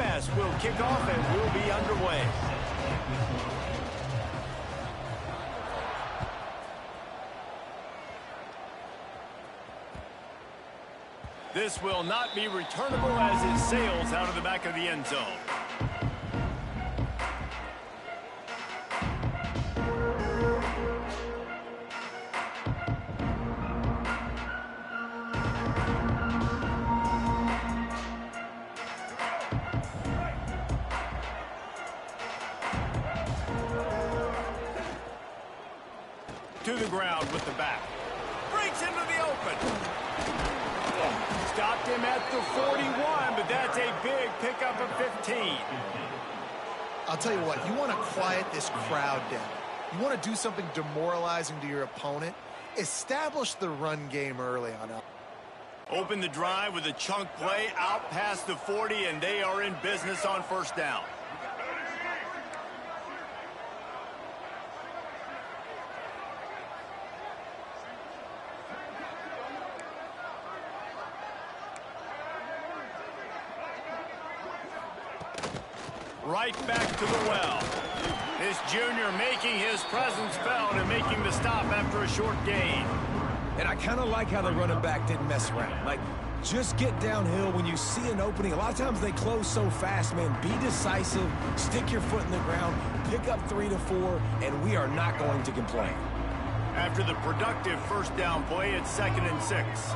UMass will kick off and will be underway. This will not be returnable as it sails out of the back of the end zone. To the ground with the back. Breaks into the open. Stopped him at the 41, but that's a big pickup of 15. I'll tell you what, you want to quiet this crowd down. You want to do something demoralizing to your opponent. Establish the run game early on. Open the drive with a chunk play out past the 40, and they are in business on first down. Right back to the well. This junior making his presence felt and making the stop after a short gain. And I kind of like how the running back didn't mess around. Like, just get downhill when you see an opening. A lot of times they close so fast, man. Be decisive, stick your foot in the ground, pick up 3 to 4, and we are not going to complain. After the productive first down play, it's 2nd and 6.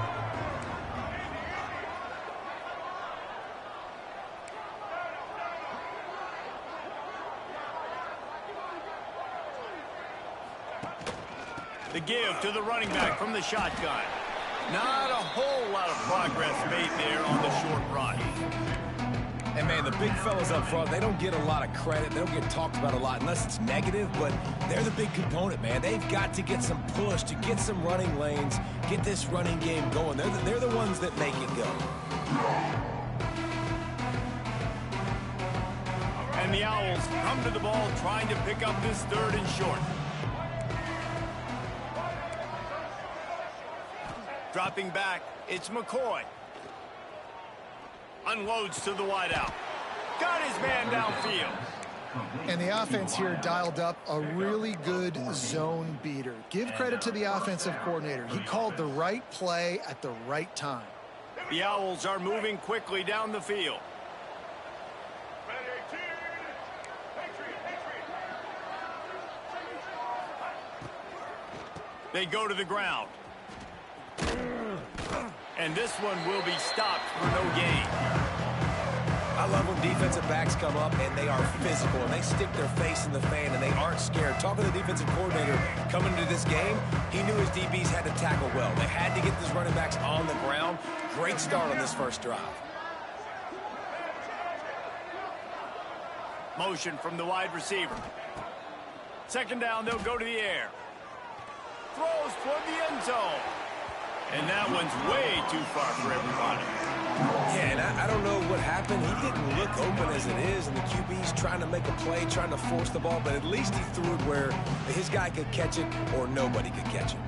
The give to the running back from the shotgun. Not a whole lot of progress made there on the short run. And, man, the big fellas up front, they don't get a lot of credit. They don't get talked about a lot unless it's negative, but they're the big component, man. They've got to get some push to get some running lanes, get this running game going. They're the ones that make it go. And the Owls come to the ball trying to pick up this 3rd and short. Dropping back, it's McCoy. Unloads to the wideout. Got his man downfield. And the offense here dialed up a really good zone beater. Give credit to the offensive coordinator. He called the right play at the right time. The Owls are moving quickly down the field. They go to the ground. And this one will be stopped for no gain. I love when defensive backs come up and they are physical and they stick their face in the fan and they aren't scared. Talking to the defensive coordinator coming into this game, he knew his DBs had to tackle well. They had to get these running backs on the ground. Great start on this first drive. Motion from the wide receiver. 2nd down, they'll go to the air. Throws toward the end zone. And that one's way too far for everybody. Yeah, and I don't know what happened. He didn't look open as it is, and the QB's trying to make a play, trying to force the ball, but at least he threw it where his guy could catch it or nobody could catch it.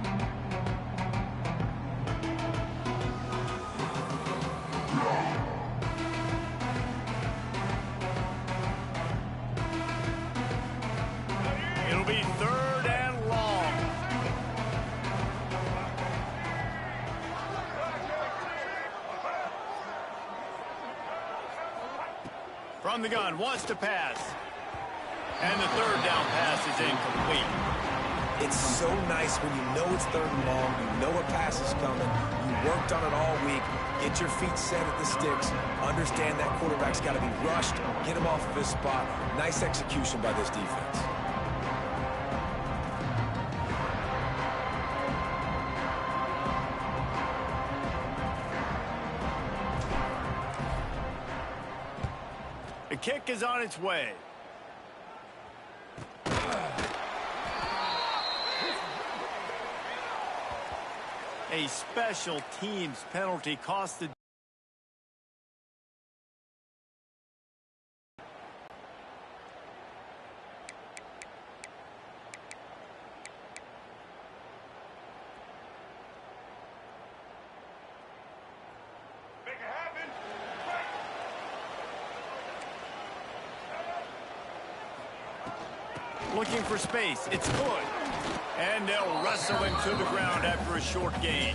It'll be 3rd and long. From the gun, wants to pass. And the 3rd down pass is incomplete. It's so nice when you know it's 3rd and long, you know a pass is coming, you worked on it all week, get your feet set at the sticks, understand that quarterback's got to be rushed, get him off of his spot. Nice execution by this defense. The kick is on its way. A special teams penalty cost the Looking for space. It's good. And they'll wrestle him to the ground after a short gain.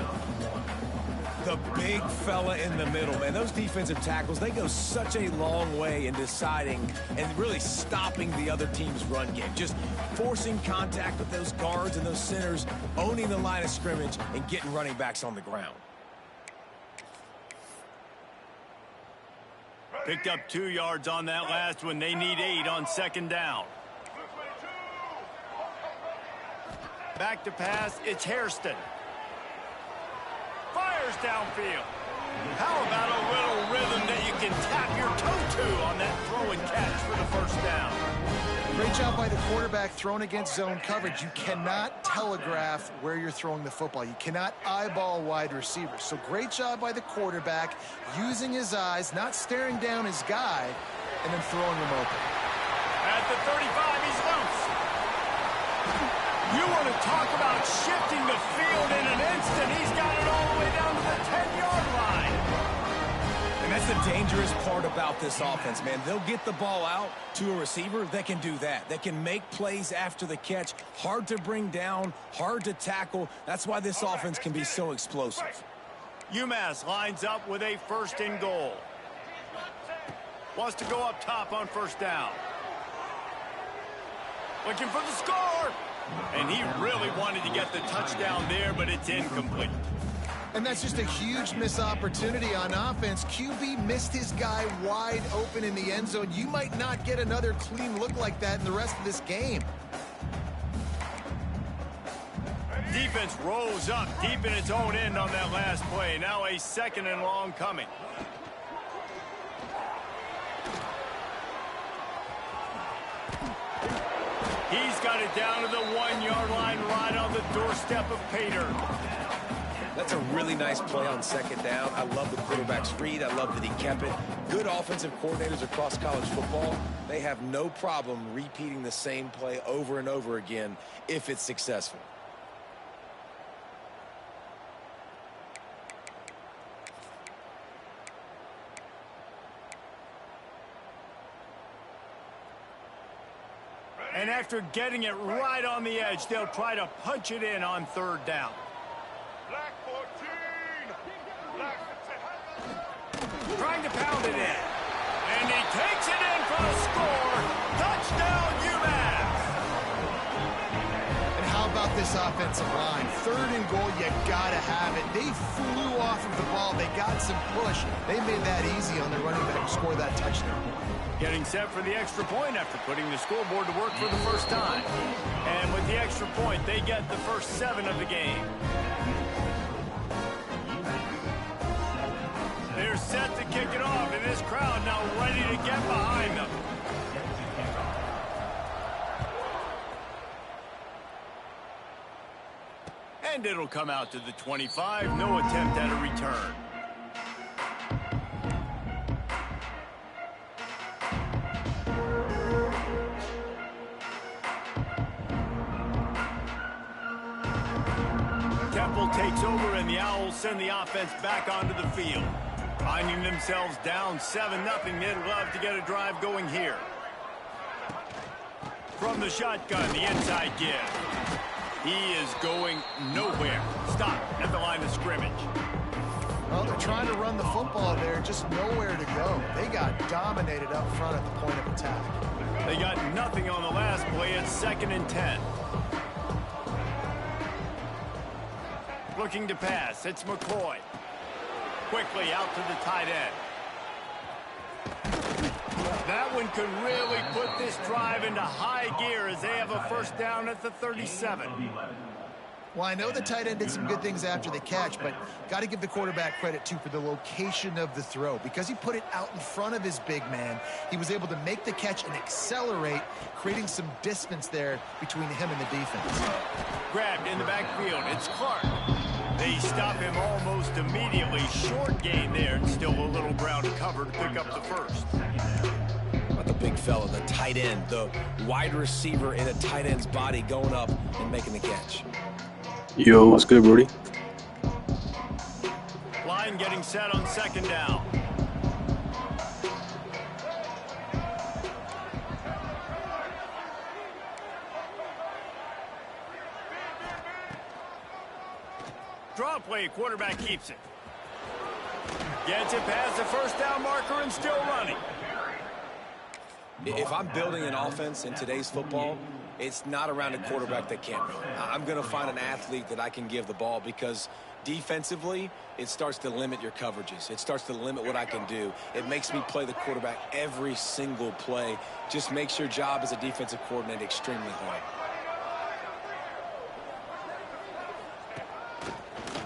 The big fella in the middle, man. Those defensive tackles, they go such a long way in deciding and really stopping the other team's run game. Just forcing contact with those guards and those centers, owning the line of scrimmage, and getting running backs on the ground. Picked up 2 yards on that last one. They need 8 on second down. Back to pass. It's Hairston. Fires downfield. How about a little rhythm that you can tap your toe to on that throw and catch for the first down? Great job by the quarterback throwing against zone coverage. You cannot telegraph where you're throwing the football. You cannot eyeball wide receivers. So great job by the quarterback using his eyes, not staring down his guy, and then throwing him open. At the 35, he's loose. You want to talk about shifting the field in an instant. He's got it all the way down to the 10-yard line. And that's the dangerous part about this offense, man. They'll get the ball out to a receiver that can do that. That can make plays after the catch. Hard to bring down, hard to tackle. That's why this offense can be so explosive. UMass lines up with a 1st and goal. Wants to go up top on first down. Looking for the score. And he really wanted to get the touchdown there, but it's incomplete. And that's just a huge missed opportunity on offense. QB missed his guy wide open in the end zone. You might not get another clean look like that in the rest of this game. Defense rose up deep in its own end on that last play. Now a 2nd and long coming. He's got it down to the 1-yard line right on the doorstep of Pater. That's a really nice play on second down. I love the quarterback's read. I love that he kept it. Good offensive coordinators across college football, they have no problem repeating the same play over and over again if it's successful. And after getting it right on the edge, they'll try to punch it in on 3rd down. Black 14. Black 15. Trying to pound it in. And he takes it in for a score. Touchdown, UMass. And how about this offensive line? 3rd and goal, you got to have it. They flew off of the ball. They got some push. They made that easy on their running back to score that touchdown. Getting set for the extra point after putting the scoreboard to work for the first time. And with the extra point, they get the first 7 of the game. They're set to kick it off, and this crowd now ready to get behind them. And it'll come out to the 25. No attempt at a return. Takes over, and the Owls send the offense back onto the field. Finding themselves down 7-0, they'd love to get a drive going here. From the shotgun, the inside give. He is going nowhere. Stop at the line of scrimmage. Well, they're trying to run the football there, just nowhere to go. They got dominated up front at the point of attack. They got nothing on the last play. It's 2nd and 10. Looking to pass. It's McCoy. Quickly out to the tight end. That one could really put this drive into high gear as they have a first down at the 37. Well, I know the tight end did some good things after the catch, but got to give the quarterback credit, too, for the location of the throw. Because he put it out in front of his big man, he was able to make the catch and accelerate, creating some distance there between him and the defense. Grabbed in the backfield. It's Clark. They stop him almost immediately. Short gain there, and still a little ground to cover to pick up the first. Not the big fella, the tight end, the wide receiver in a tight end's body going up and making the catch. Yo, what's good, Brody? Line getting set on second down. play. Quarterback keeps it. Gets it past the first down marker and still running. If I'm building an offense in today's football, it's not around a quarterback that can't run. I'm going to find an athlete that I can give the ball because defensively, it starts to limit your coverages. It starts to limit what I can do. It makes me play the quarterback every single play. Just makes your job as a defensive coordinator extremely hard.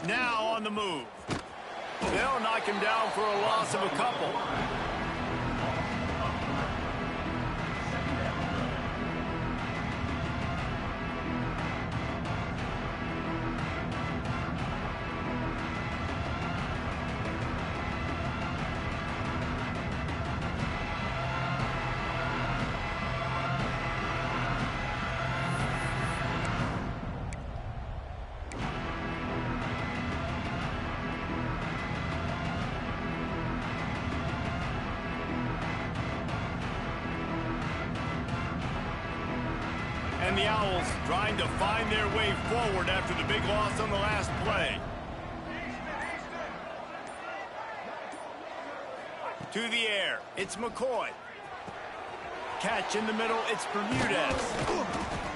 Now on the move. They'll knock him down for a loss of a couple. And the Owls trying to find their way forward after the big loss on the last play. To the air, it's McCoy. Catch in the middle, it's Bermudez.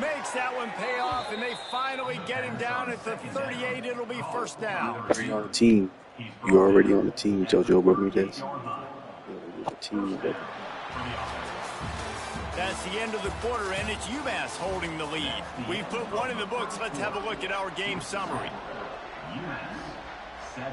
Makes that one pay off, and they finally get him down at the 38. It'll be first down. Already on the team. You're already on the team, JoJo Bermudez. You're already on the team, baby. That's the end of the quarter, and it's UMass holding the lead. We've put one in the books. Let's have a look at our game summary. UMass 7-0.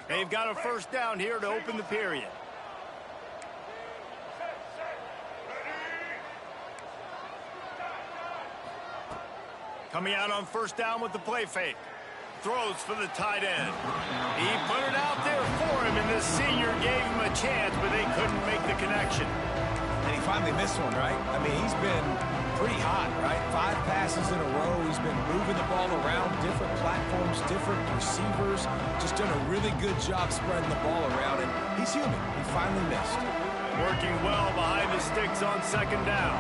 They've got a first down here to open the period. Coming out on first down with the play fake. Throws for the tight end. He put it out there for him, and the senior gave him a chance, but they couldn't make the connection. And he finally missed one, right? I mean, he's been pretty hot, right? 5 passes in a row. He's been moving the ball around, different platforms, different receivers. Just done a really good job spreading the ball around, and he's human. He finally missed. Working well behind the sticks on second down.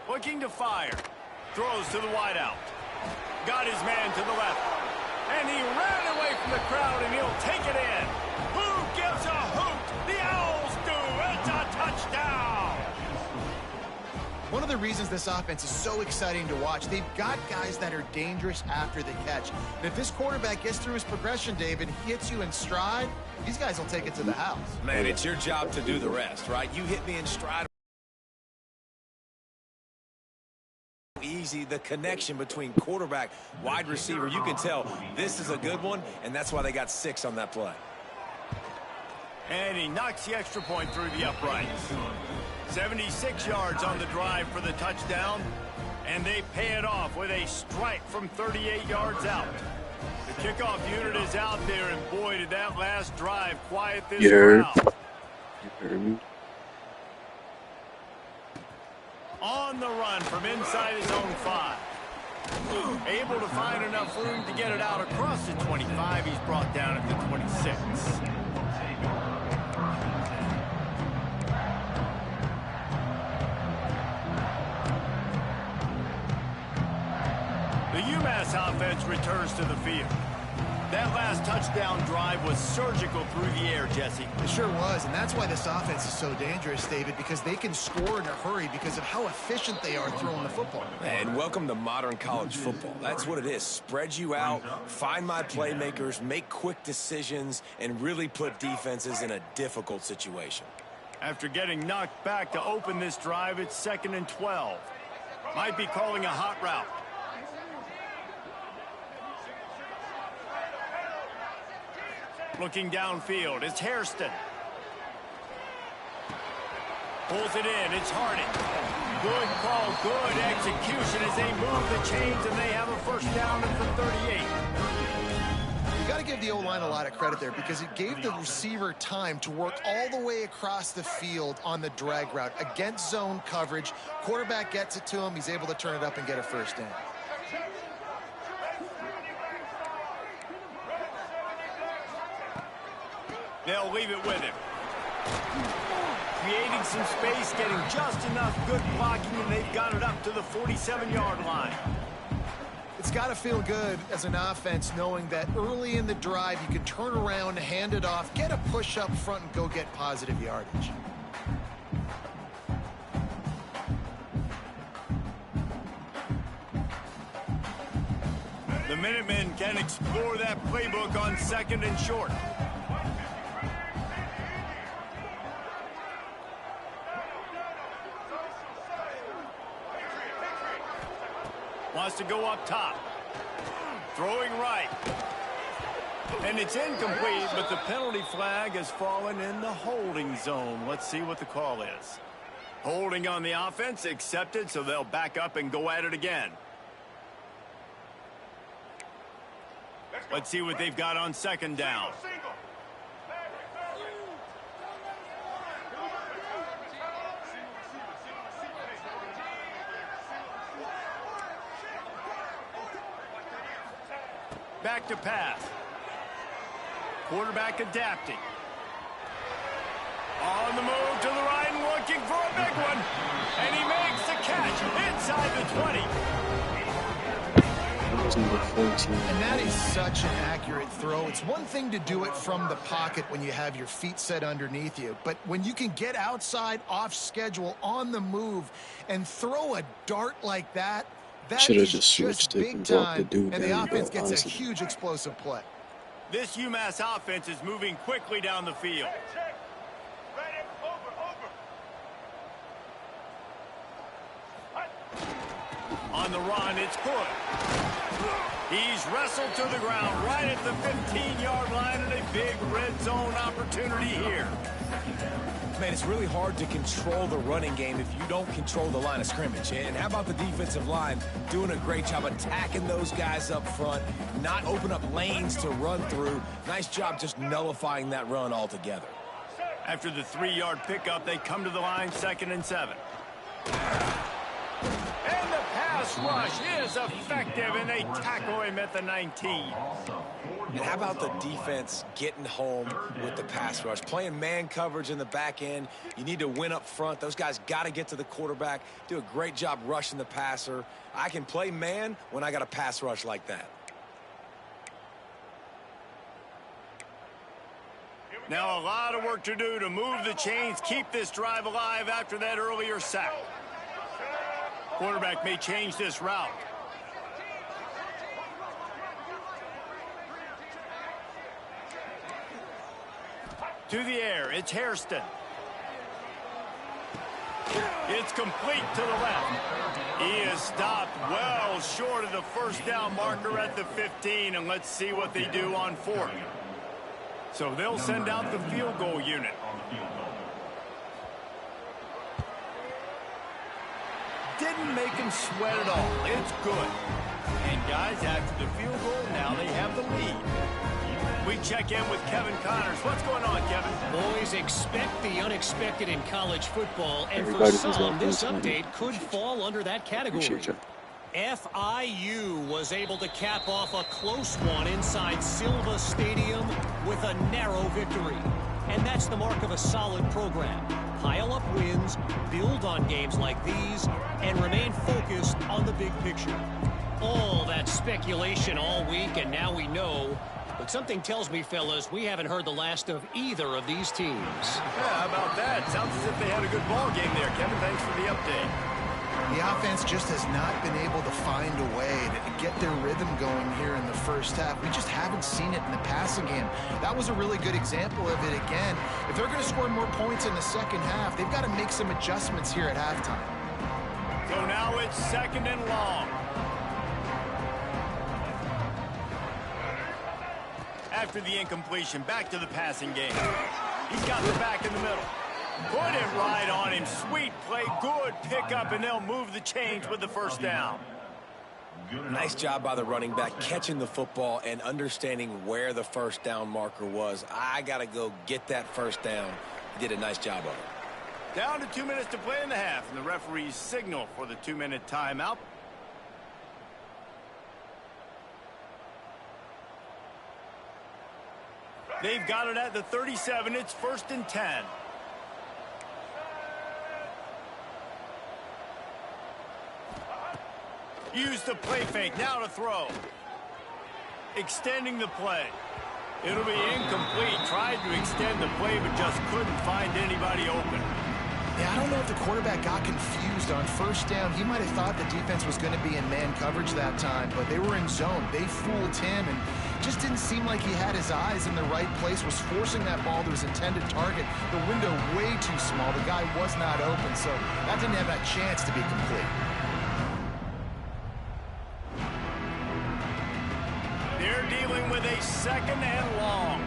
Looking to fire. Throws to the wideout. Got his man to the left. And he ran away from the crowd, and he'll take it in. Who gives a hoot? The Owls do. It's a touchdown. One of the reasons this offense is so exciting to watch, they've got guys that are dangerous after the catch. And if this quarterback gets through his progression, David, he hits you in stride, these guys will take it to the house. Man, it's your job to do the rest, right? You hit me in stride. Easy, the connection between quarterback, wide receiver, you can tell this is a good one, and that's why they got 6 on that play. And he knocks the extra point through the uprights. 76 yards on the drive for the touchdown, and they pay it off with a strike from 38 yards out. The kickoff unit is out there, and boy, did that last drive quiet this crowd. You heard me? On the run from inside his own 5. Able to find enough room to get it out across the 25. He's brought down at the 26. The UMass offense returns to the field. That last touchdown drive was surgical through the air, Jesse. It sure was, and that's why this offense is so dangerous, David, because they can score in a hurry because of how efficient they are throwing the football. And welcome to modern college football. That's what it is. Spread you out, find my playmakers, make quick decisions, and really put defenses in a difficult situation. After getting knocked back to open this drive, it's 2nd and 12. Might be calling a hot route. Looking downfield, it's Hairston. Pulls it in, it's Harding. Good call, good execution as they move the chains, and they have a first down at the 38. You got to give the O-line a lot of credit there because it gave the receiver time to work all the way across the field on the drag route against zone coverage. Quarterback gets it to him. He's able to turn it up and get a first down. They'll leave it with him. Creating some space, getting just enough good blocking, and they've got it up to the 47-yard line. It's got to feel good as an offense knowing that early in the drive you can turn around, hand it off, get a push up front, and go get positive yardage. The Minutemen can explore that playbook on 2nd and short. Wants to go up top. Throwing right. And it's incomplete, but the penalty flag has fallen in the holding zone. Let's see what the call is. Holding on the offense, accepted, so they'll back up and go at it again. Let's see what they've got on 2nd down. Back to pass. Quarterback adapting. On the move to the right and looking for a big one. And he makes the catch inside the 20. That was number 14. And that is such an accurate throw. It's one thing to do it from the pocket when you have your feet set underneath you, but when you can get outside, off schedule, on the move, and throw a dart like that, that Should have is just switched it big and brought the time, dude and the down, offense bro, gets honestly. a huge explosive play. This UMass offense is moving quickly down the field. On the run, it's good. He's wrestled to the ground right at the 15-yard line, and a big red zone opportunity here. Man, it's really hard to control the running game if you don't control the line of scrimmage. And how about the defensive line doing a great job attacking those guys up front, not open up lanes to run through. Nice job just nullifying that run altogether. After the 3-yard pickup, they come to the line, 2nd and 7. And the pass rush is effective, and they tackle him at the 19. And how about the defense getting home with the pass rush? Playing man coverage in the back end. You need to win up front. Those guys got to get to the quarterback. Do a great job rushing the passer. I can play man when I got a pass rush like that. Now a lot of work to do to move the chains, keep this drive alive after that earlier sack. Quarterback may change this route. To the air, it's Hairston. It's complete to the left. He is stopped well short of the first down marker at the 15, and let's see what they do on 4th. So they'll send out the field goal unit. Didn't make him sweat at all. It's good. And guys, after the field goal, now they have the lead. We check in with Kevin Connors. What's going on, Kevin? Boys, expect the unexpected in college football, and for Everybody some, this who's update could fall under that category. Appreciate you. FIU was able to cap off a close one inside Silva Stadium with a narrow victory. And that's the mark of a solid program. Pile up wins, build on games like these, and remain focused on the big picture. All that speculation all week, and now we know. But something tells me, fellas, we haven't heard the last of either of these teams. Yeah, how about that? Sounds as if they had a good ball game there, Kevin. Thanks for the update. The offense just has not been able to find a way to get their rhythm going here in the first half. We just haven't seen it in the passing game. That was a really good example of it again. If they're going to score more points in the second half, they've got to make some adjustments here at halftime. So now it's 2nd and long. After the incompletion, back to the passing game. He's got the back in the middle. Put it right on him. Sweet play, good pickup, and they'll move the chains with the first down. Nice job by the running back, catching the football and understanding where the first down marker was. I got to go get that first down. He did a nice job of it. Down to 2 minutes to play in the half, and the referees signal for the 2-minute timeout. They've got it at the 37. It's 1st and 10. Use the play fake. Now to throw. Extending the play. It'll be incomplete. Tried to extend the play, but just couldn't find anybody open. Yeah, I don't know if the quarterback got confused on first down. He might have thought the defense was going to be in man coverage that time, but they were in zone. They fooled him and just didn't seem like he had his eyes in the right place, was forcing that ball to his intended target. The window way too small. The guy was not open, so that didn't have that chance to be complete. They're dealing with a 2nd and long.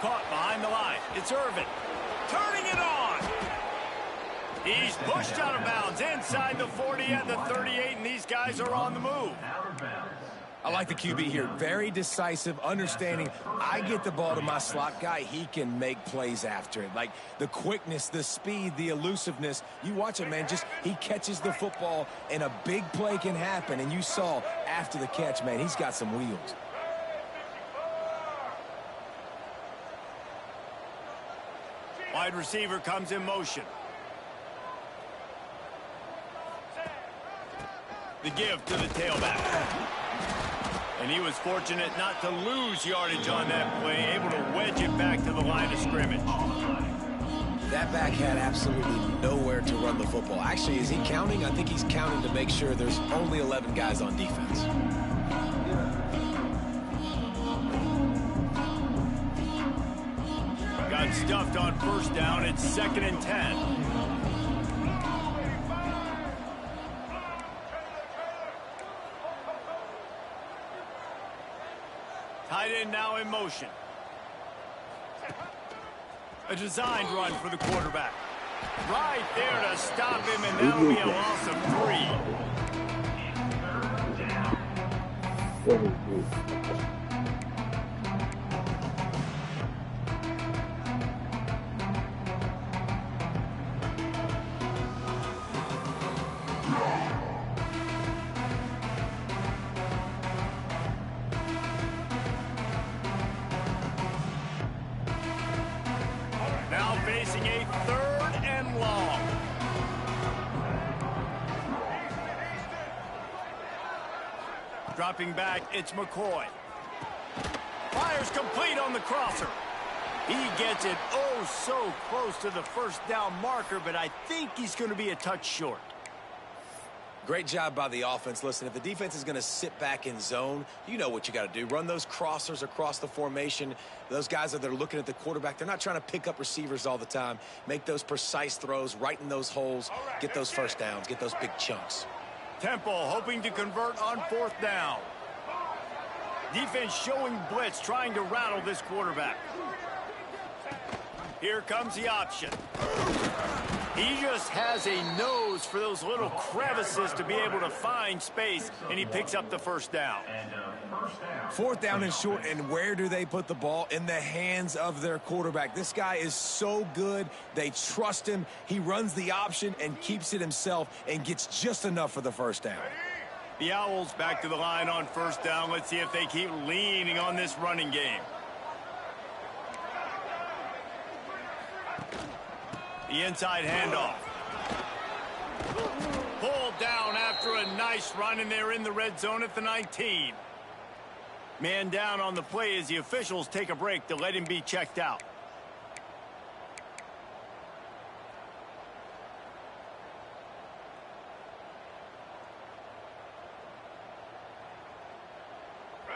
Caught behind the line. It's Irvin. Turning it on. He's pushed out of bounds inside the 40 at the 38, and these guys are on the move. I like the QB here. Very decisive, understanding I get the ball to my slot guy, he can make plays after it. Like the quickness, the speed, the elusiveness. You watch it, man, just he catches the football and a big play can happen. And you saw after the catch, man, he's got some wheels. Wide receiver comes in motion. The give to the tailback. And he was fortunate not to lose yardage on that play, able to wedge it back to the line of scrimmage. That back had absolutely nowhere to run the football. Actually, is he counting? I think he's counting to make sure there's only 11 guys on defense. Got stuffed on first down. It's 2nd and 10. Tight end now in motion. A designed run for the quarterback. Right there to stop him, and that'll be a loss of 3. Now facing a 3rd and long. Dropping back, it's McCoy. Fires complete on the crosser. He gets it oh so close to the first down marker, but I think he's going to be a touch short. Great job by the offense. Listen, if the defense is going to sit back in zone, you know what you got to do. Run those crossers across the formation. Those guys that are looking at the quarterback, they're not trying to pick up receivers all the time. Make those precise throws, right in those holes, get those first downs, get those big chunks. Temple hoping to convert on 4th down. Defense showing blitz, trying to rattle this quarterback. Here comes the option. He just has a nose for those little crevices to be able to find space, and he picks up the first down. 4th down and short, and where do they put the ball? In the hands of their quarterback. This guy is so good. They trust him. He runs the option and keeps it himself and gets just enough for the first down. The Owls back to the line on first down. Let's see if they keep leaning on this running game. The inside handoff. Pulled down after a nice run, and they're in the red zone at the 19. Man down on the play as the officials take a break to let him be checked out.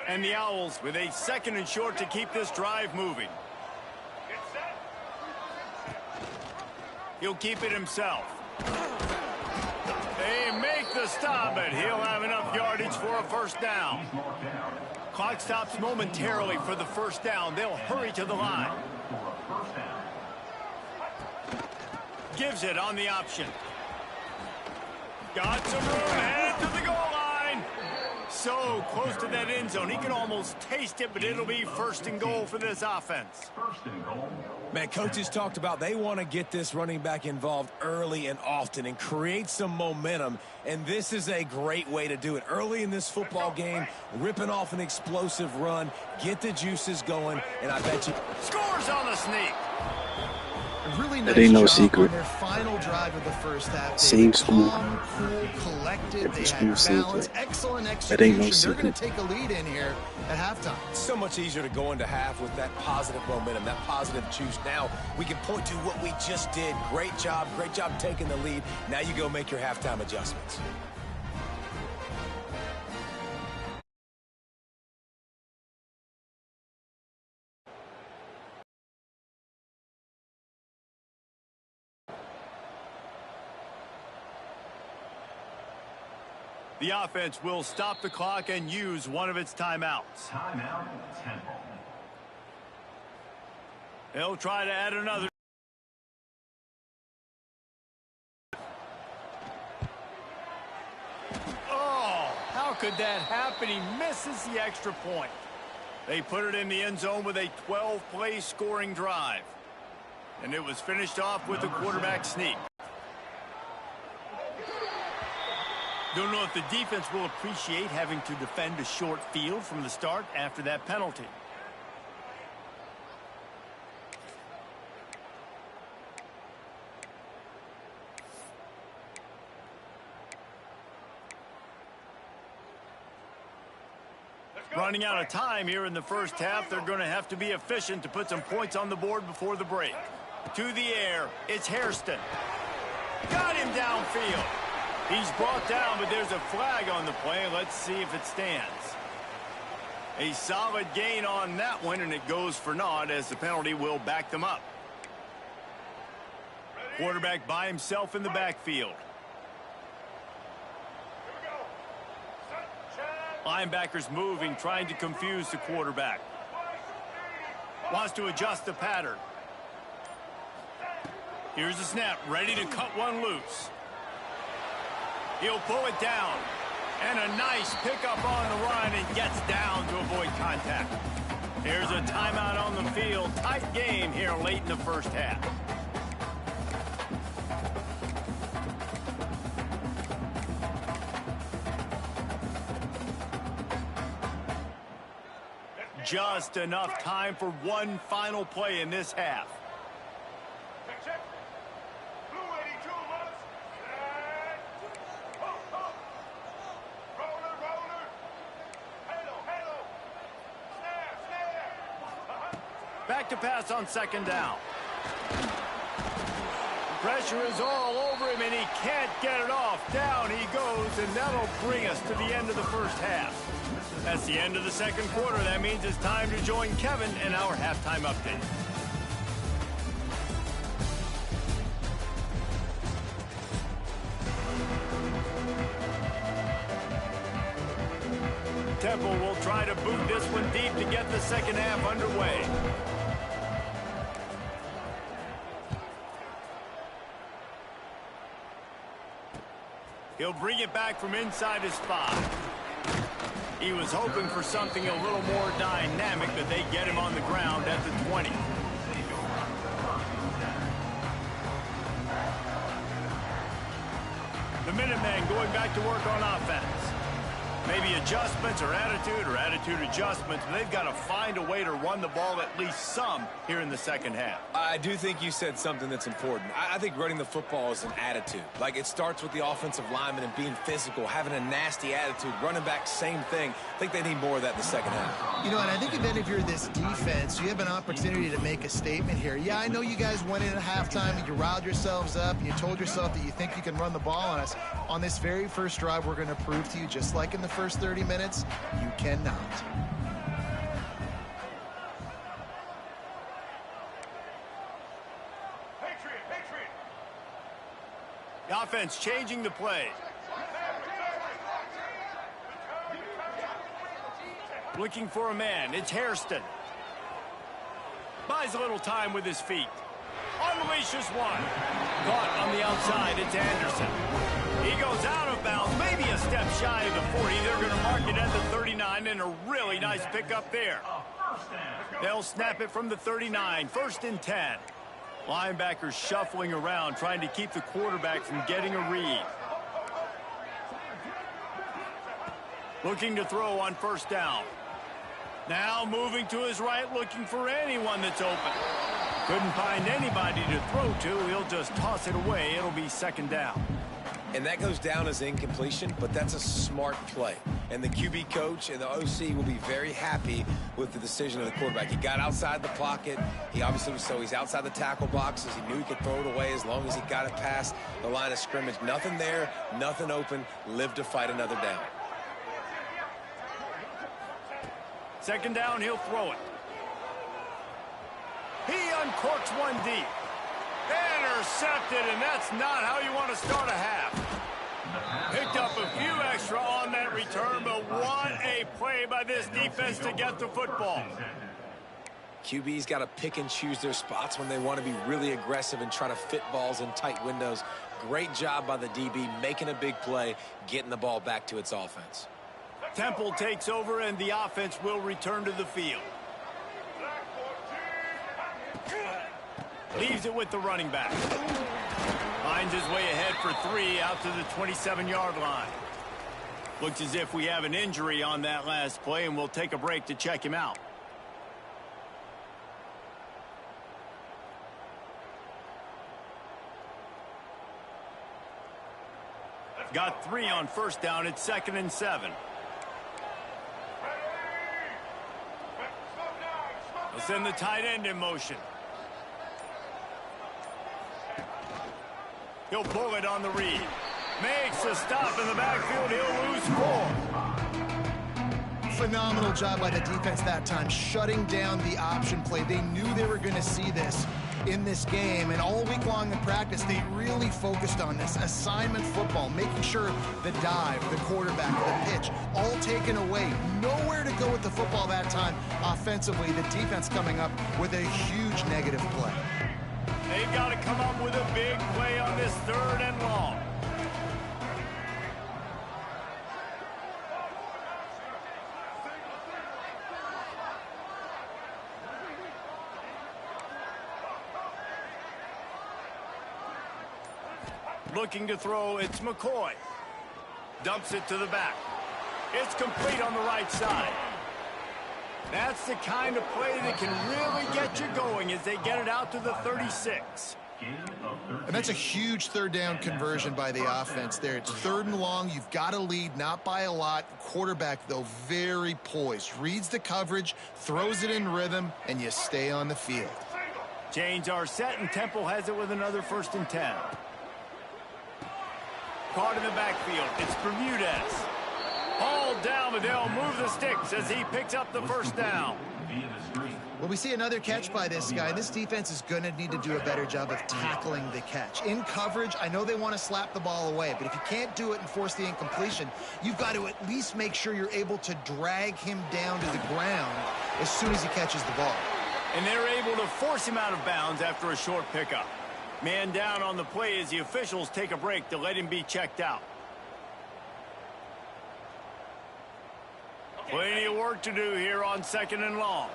And the Owls with a 2nd and short to keep this drive moving. He'll keep it himself. They make the stop, but he'll have enough yardage for a first down. Clock stops momentarily for the first down. They'll hurry to the line. gives it on the option. Got some room, headed to the goal line. So close to that end zone. He can almost taste it, but it'll be 1st and goal for this offense. Man, coaches talked about they want to get this running back involved early and often and create some momentum, and this is a great way to do it. Early in this football game, ripping off an explosive run, get the juices going, and I bet you... Scores on the sneak. A really That nice ain't no job secret. on their final drive of the first half. Same school. Calm, cool, collected. Every They school had seems balance. like Excellent that ain't no execution. They're going secret. to take a lead in here at halftime. It's so much easier to go into half with that positive momentum, that positive juice. Now we can point to what we just did. Great job taking the lead. Now you go make your halftime adjustments. The offense will stop the clock and use one of its timeouts. Timeout, Temple. They'll try to add another. Oh, how could that happen? He misses the extra point. They put it in the end zone with a 12-play scoring drive. And it was finished off with a quarterback sneak. Don't know if the defense will appreciate having to defend a short field from the start after that penalty. Running out of time here in the first half. They're going to have to be efficient to put some points on the board before the break. To the air, it's Hairston. Got him downfield. He's brought down, but there's a flag on the play. Let's see if it stands. A solid gain on that one, and it goes for naught as the penalty will back them up. Quarterback by himself in the backfield. Linebackers moving, trying to confuse the quarterback. Wants to adjust the pattern. Here's the snap, ready to cut one loose. He'll pull it down. And a nice pickup on the run and gets down to avoid contact. Here's a timeout on the field. Tight game here late in the first half. Just enough time for one final play in this half. Check. Blue 82 looks. Roller. Halo. Snare. Back to pass on second down. Pressure is all over him, and he can't get it off. Down he goes, and that'll bring us to the end of the first half. That's the end of the second quarter. That means it's time to join Kevin in our halftime update. Temple will try to boot this one deep to get the second half underway. He'll bring it back from inside his 5. He was hoping for something a little more dynamic, but they get him on the ground at the 20. The Minutemen going back to work on offense. Maybe adjustments or attitude adjustments, but they've got to find a way to run the ball at least some here in the second half. I do think you said something that's important. I think running the football is an attitude. Like, it starts with the offensive lineman and being physical, having a nasty attitude. Running back, same thing. I think they need more of that in the second half. You know, and I think if you're this defense, you have an opportunity to make a statement here. Yeah, I know you guys went in at halftime and you riled yourselves up and you told yourself that you think you can run the ball on us. On this very first drive, we're going to prove to you, just like in the first 30 minutes, you cannot. Patriot. The offense changing the play. Looking for a man. It's Hairston. Buys a little time with his feet. unleashes one. Caught on the outside, it's Anderson. He goes out of bounds, maybe a step shy of the 40. They're going to mark it at the 39, and a really nice pickup there. They'll snap it from the 39, 1st and 10. Linebackers shuffling around, trying to keep the quarterback from getting a read. Looking to throw on 1st down. Now moving to his right, looking for anyone that's open. Couldn't find anybody to throw to. He'll just toss it away. It'll be 2nd down. And that goes down as incompletion, but that's a smart play. And the QB coach and the OC will be very happy with the decision of the quarterback. He got outside the pocket. He obviously was he's outside the tackle boxes. He knew he could throw it away as long as he got it past the line of scrimmage. Nothing there, nothing open. Live to fight another down. 2nd down, he'll throw it. He uncorks one deep. Intercepted, and that's not how you want to start a half. Picked up a few extra on that return, but what a play by this defense to get the football. QB's got to pick and choose their spots when they want to be really aggressive and try to fit balls in tight windows. Great job by the DB making a big play, getting the ball back to its offense. Temple takes over, and the offense will return to the field. Leaves it with the running back. Finds his way ahead for 3 out to the 27-yard line. Looks as if we have an injury on that last play, and we'll take a break to check him out. Got 3 on 1st down. It's 2nd and 7. They'll send the tight end in motion. He'll pull it on the read. Makes a stop in the backfield. He'll lose 4. Phenomenal job by the defense that time, shutting down the option play. They knew they were going to see this in this game, and all week long in practice, they really focused on this. Assignment football, making sure the dive, the quarterback, the pitch, all taken away. Nowhere to go with the football that time offensively. The defense coming up with a huge negative play. They've got to come up with a big play on this 3rd and long. Looking to throw, it's McCoy. Dumps it to the back. It's complete on the right side. That's the kind of play that can really get you going as they get it out to the 36. And that's a huge 3rd down conversion by the offense there. It's 3rd and long. You've got to lead, not by a lot. Quarterback, though, very poised. Reads the coverage, throws it in rhythm, and you stay on the field. Chains are set, and Temple has it with another 1st and 10. Caught in the backfield. It's Bermudez. Hauled down, but they'll move the sticks as he picks up the 1st down. Well, we see another catch by this guy. This defense is going to need to do a better job of tackling the catch. In coverage, I know they want to slap the ball away, but if you can't do it and force the incompletion, you've got to at least make sure you're able to drag him down to the ground as soon as he catches the ball. And they're able to force him out of bounds after a short pickup. Man down on the play as the officials take a break to let him be checked out. Plenty of work to do here on 2nd and long.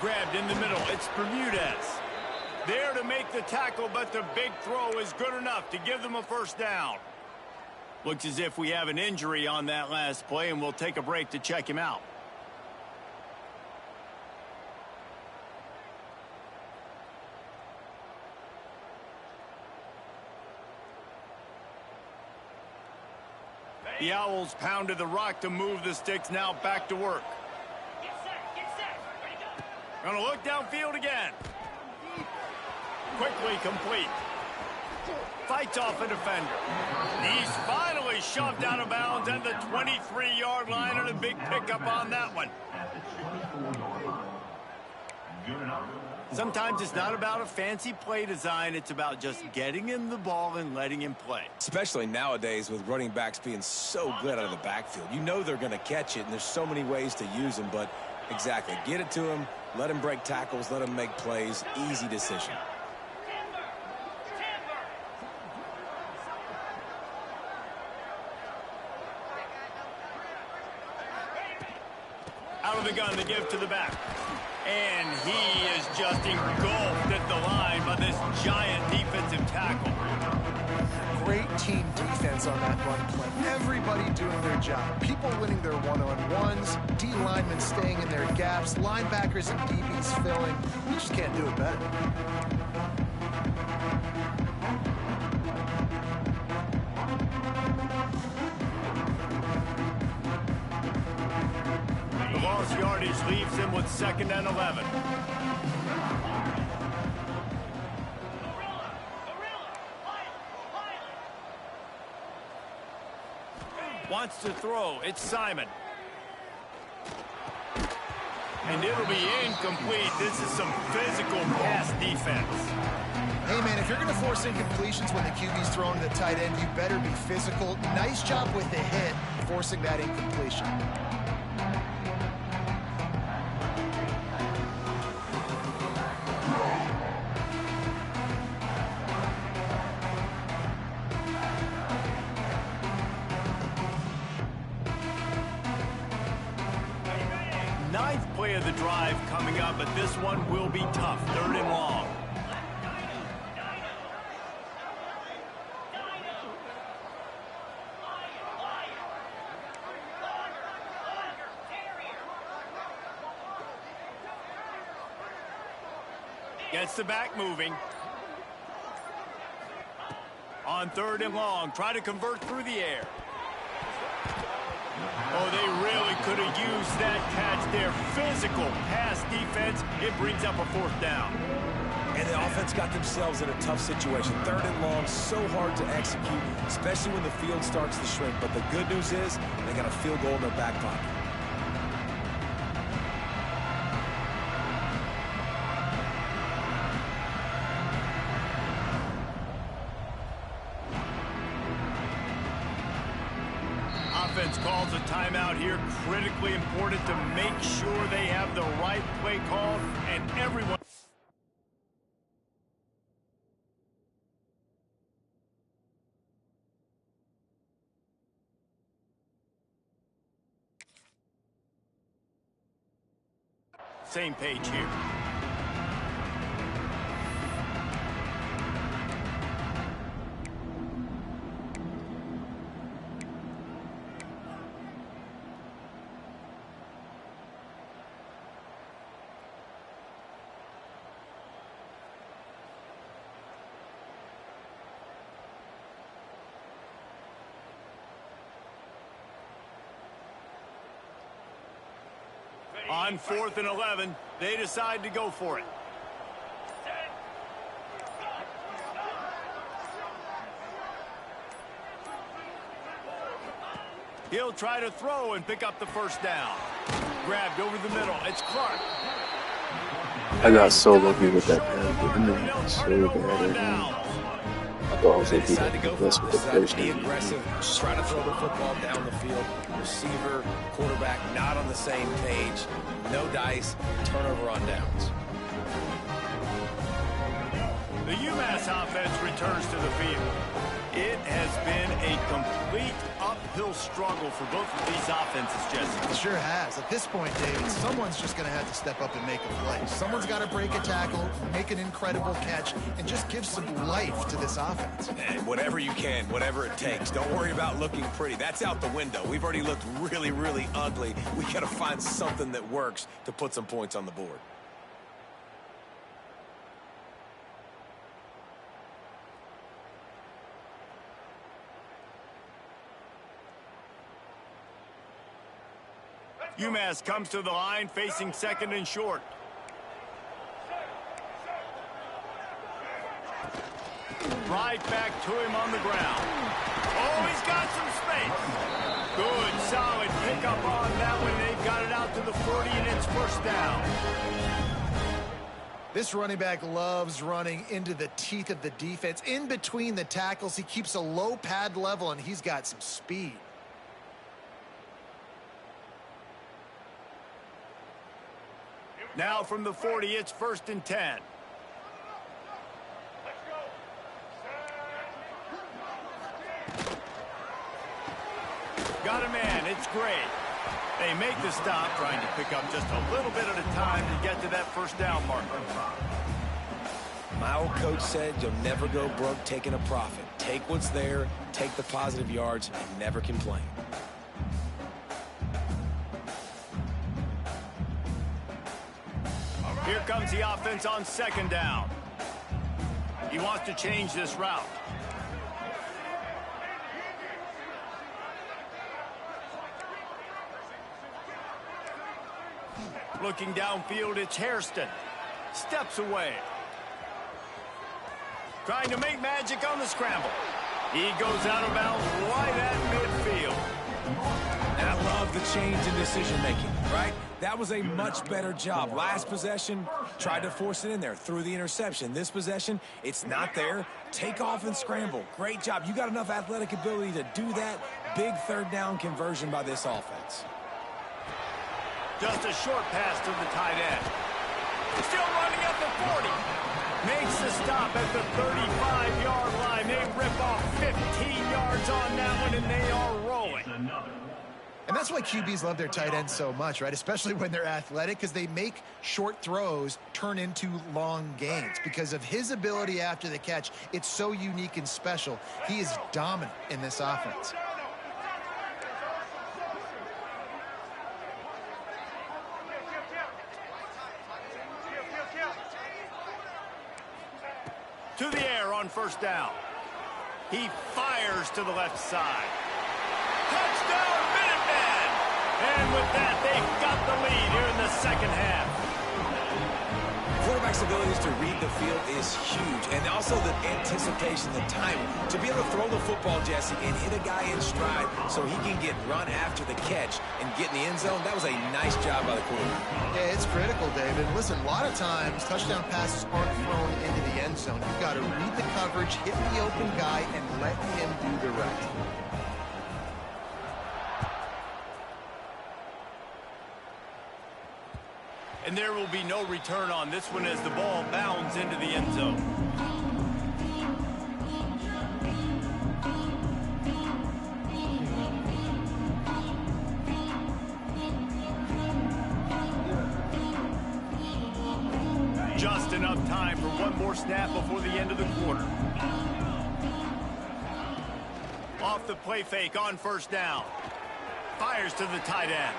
Grabbed in the middle. It's Bermudez. There to make the tackle, but the big throw is good enough to give them a 1st down. Looks as if we have an injury on that last play, and we'll take a break to check him out. The Owls pounded the rock to move the sticks, now back to work. Gonna look downfield again. Quickly complete. Fights off a defender. He's finally shoved out of bounds at the 23-yard line, and a big pickup on that one. Sometimes it's not about a fancy play design. It's about just getting him the ball and letting him play. Especially nowadays with running backs being so good out of the backfield. You know they're going to catch it, and there's so many ways to use them. But exactly, get it to him, let him break tackles, let him make plays. Easy decision. Out of the gun to give to the back. And he is just engulfed at the line by this giant defensive tackle. Great team defense on that run play. Everybody doing their job. People winning their one-on-ones, D linemen staying in their gaps, linebackers and DBs filling. You just can't do it better. The lost yardage leaves him with 2nd and 11. Wants to throw. It's Simon. And it'll be incomplete. This is some physical pass defense. Hey, man, if you're going to force incompletions when the QB's throwing to the tight end, you better be physical. Nice job with the hit, forcing that incompletion. Ninth play of the drive coming up, but this one will be tough. 3rd and long. Gets the back moving. On 3rd and long, try to convert through the air. Oh, they really could have used that catch there. Physical pass defense. It brings up a 4th down. And the offense got themselves in a tough situation. 3rd and long, so hard to execute, especially when the field starts to shrink. But the good news is they got a field goal in their back pocket. Offense calls a timeout here. Critically important to make sure they have the right play call and everyone. Same page here. On 4th and 11, they decide to go for it. He'll try to throw and pick up the 1st down. Grabbed over the middle. It's Clark. I got so lucky with that man. So bad. I thought I was able to do this with the first Be game. aggressive, try to throw the football down the field. Receiver, quarterback, not on the same page. No dice, turnover on downs. The UMass offense returns to the field. It has been a complete uphill struggle for both of these offenses, Jesse. It sure has. At this point, David, someone's just going to have to step up and make a play. Someone's got to break a tackle, make an incredible catch, and just give some life to this offense. And whatever you can, whatever it takes. Don't worry about looking pretty. That's out the window. We've already looked really, really ugly. We got to find something that works to put some points on the board. UMass comes to the line facing 2nd and short. Right back to him on the ground. Oh, he's got some space. Good, solid pickup on that one. They've got it out to the 40, and it's 1st down. This running back loves running into the teeth of the defense. In between the tackles, he keeps a low pad level, and he's got some speed. Now from the 40, it's 1st and 10. Got a man. It's great. They make the stop, trying to pick up just a little bit at a time to get to that 1st down marker. My old coach said you'll never go broke taking a profit. Take what's there, take the positive yards, and never complain. Here comes the offense on 2nd down. He wants to change this route. Looking downfield, it's Hairston. Steps away. Trying to make magic on the scramble. He goes out of bounds right at midfield. And I love the change in decision-making, right? That was a much better job. Last possession, tried to force it in there, threw the interception. This possession, it's not there. Take off and scramble. Great job. You got enough athletic ability to do that. Big 3rd down conversion by this offense. Just a short pass to the tight end. Still running at the 40. Makes the stop at the 35-yard line. They rip off 15 yards on that one, and they are rolling. And that's why QBs love their tight ends so much, right? Especially when they're athletic, because they make short throws turn into long gains. Because of his ability after the catch, it's so unique and special. He is dominant in this offense. To the air on 1st down. He fires to the left side. Touchdown, Minutemen! And with that, they've got the lead here in the 2nd half. Quarterback's abilities to read the field is huge, and also the anticipation, the timing. To be able to throw the football, Jesse, and hit a guy in stride so he can get run after the catch and get in the end zone, that was a nice job by the quarterback. Yeah, it's critical, David. Listen, a lot of times, touchdown passes aren't thrown into the end zone. You've got to read the coverage, hit the open guy, and let him do the rest. And there will be no return on this one as the ball bounds into the end zone. Just enough time for one more snap before the end of the quarter. Off the play fake on 1st down. Fires to the tight end.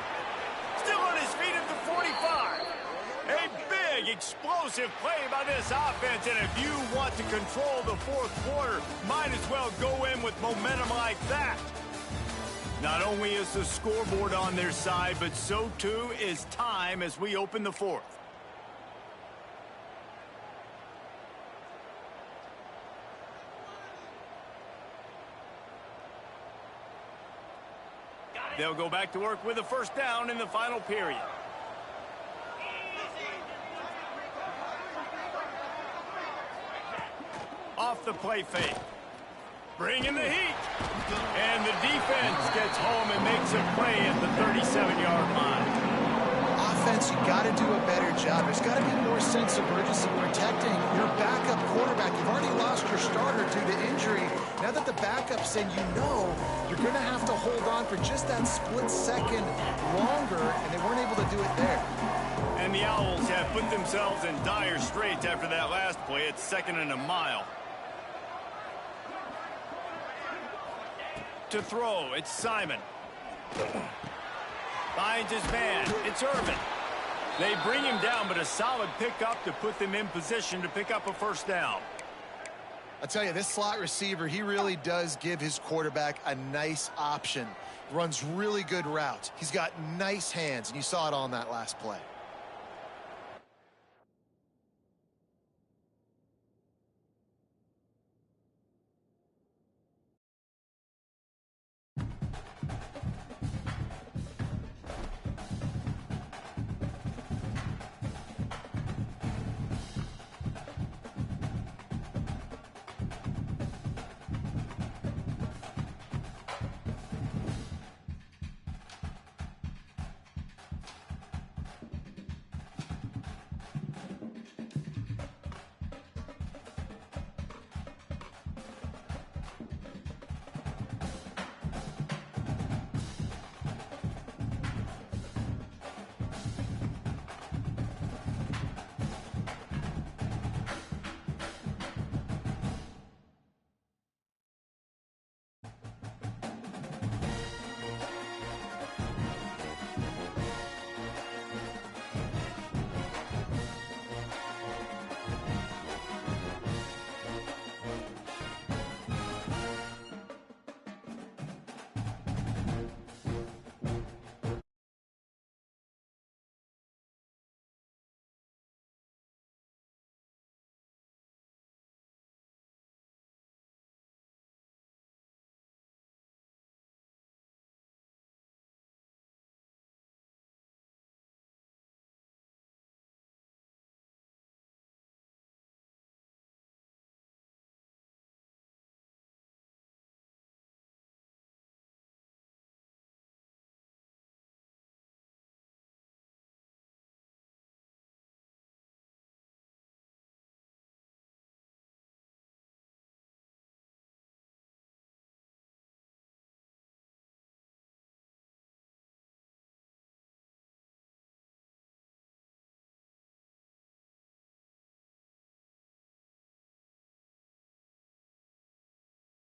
Still on his feet at the 45. A big, explosive play by this offense, and if you want to control the 4th quarter, might as well go in with momentum like that. Not only is the scoreboard on their side, but so too is time as we open the 4th. They'll go back to work with a 1st down in the final period. Off the play fake. Bringing the heat. And the defense gets home and makes a play at the 37-yard line. Offense, you got to do a better job. There's got to be more sense of urgency protecting your backup quarterback. You've already lost your starter due to injury. Now that the backup's in, you know you're going to have to hold on for just that split second longer, and they weren't able to do it there. And the Owls have put themselves in dire straits after that last play. It's 2nd and a mile. To throw, it's Simon. Finds his man. It's Irvin. They bring him down, but a solid pickup to put them in position to pick up a 1st down. I'll tell you, this slot receiver, he really does give his quarterback a nice option. Runs really good routes. He's got nice hands, and you saw it all in that last play.